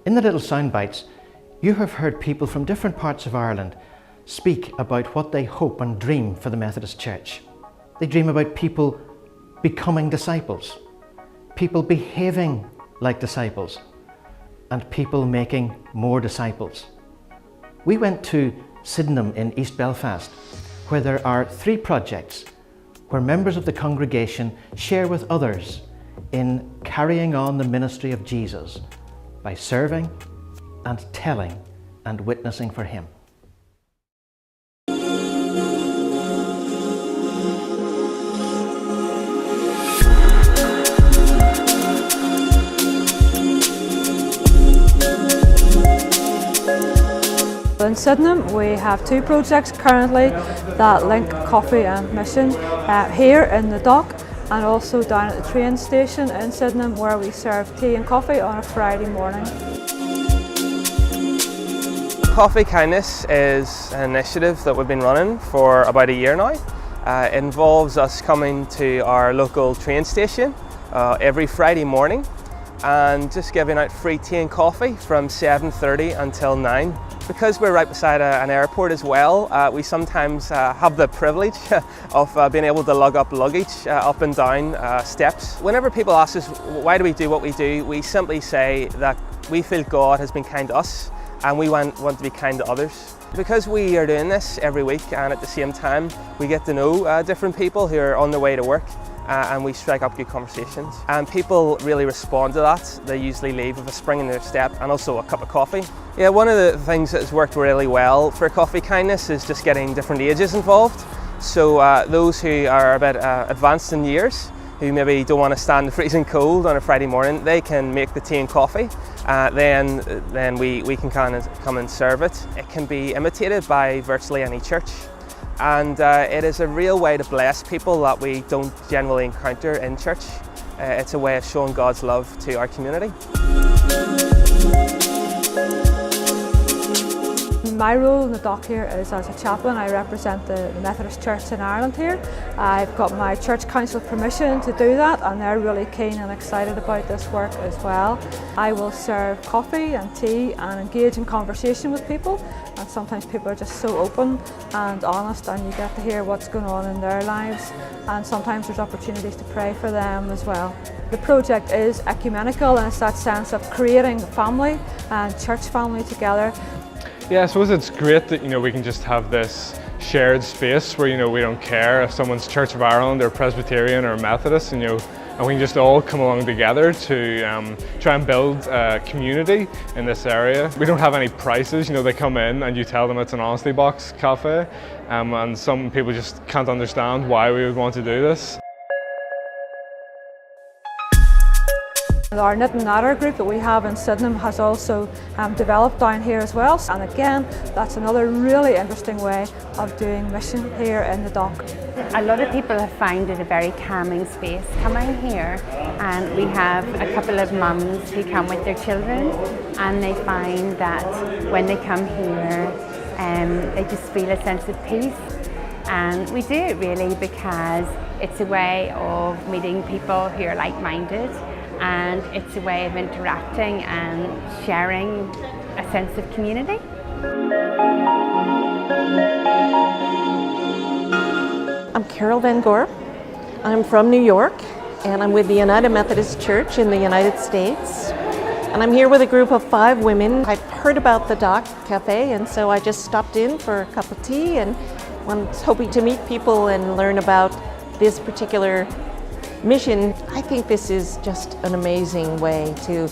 In the little sound bites, you have heard people from different parts of Ireland speak about what they hope and dream for the Methodist Church. They dream about people becoming disciples, people behaving like disciples, and people making more disciples. We went to Sydenham in East Belfast, where there are 3 projects where members of the congregation share with others in carrying on the ministry of Jesus by serving and telling and witnessing for Him. In Sydenham we have 2 projects currently that link coffee and mission here in the dock, and also down at the train station in Sydenham, where we serve tea and coffee on a Friday morning. Coffee Kindness is an initiative that we've been running for about a year now. It involves us coming to our local train station every Friday morning and just giving out free tea and coffee from 7:30 until 9. Because we're right beside an airport as well, we sometimes have the privilege of being able to lug up luggage up and down steps. Whenever people ask us why do we do what we do, we simply say that we feel God has been kind to us and we want to be kind to others. Because we are doing this every week, and at the same time we get to know different people who are on their way to work, and we strike up good conversations. And people really respond to that. They usually leave with a spring in their step and also a cup of coffee. Yeah, one of the things that has worked really well for Coffee Kindness is just getting different ages involved. So those who are a bit advanced in years, who maybe don't want to stand the freezing cold on a Friday morning, they can make the tea and coffee. Then we can kind of come and serve it. It can be imitated by virtually any church. And it is a real way to bless people that we don't generally encounter in church. It's a way of showing God's love to our community. My role in the dock here is as a chaplain. I represent the Methodist Church in Ireland here. I've got my church council permission to do that, and they're really keen and excited about this work as well. I will serve coffee and tea and engage in conversation with people, and sometimes people are just so open and honest, and you get to hear what's going on in their lives, and sometimes there's opportunities to pray for them as well. The project is ecumenical, and it's that sense of creating family and church family together. Yeah, I suppose it's great that we can just have this shared space where we don't care if someone's Church of Ireland or Presbyterian or Methodist, and we can just all come along together to try and build a community in this area. We don't have any prices, they come in and you tell them it's an honesty box cafe, and some people just can't understand why we would want to do this. Our Knit and Natter group that we have in Sydenham has also developed down here as well, and again that's another really interesting way of doing mission here in the dock. A lot of people have found it a very calming space coming here, and we have a couple of mums who come with their children, and they find that when they come here they just feel a sense of peace. And we do it really because it's a way of meeting people who are like-minded, and it's a way of interacting and sharing a sense of community. I'm Carol Van Gore. I'm from New York, and I'm with the United Methodist Church in the United States. And I'm here with a group of 5 women. I've heard about the Dock Cafe, and so I just stopped in for a cup of tea and was hoping to meet people and learn about this particular mission. I think this is just an amazing way to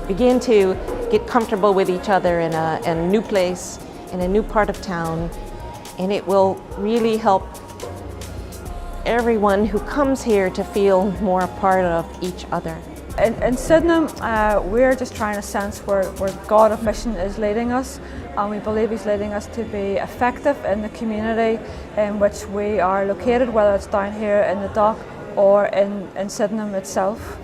begin to get comfortable with each other in a new place, in a new part of town, and it will really help everyone who comes here to feel more a part of each other. In Sydenham, we're just trying to sense where God of mission is leading us, and we believe He's leading us to be effective in the community in which we are located, whether it's down here in the dock or in Sydenham itself.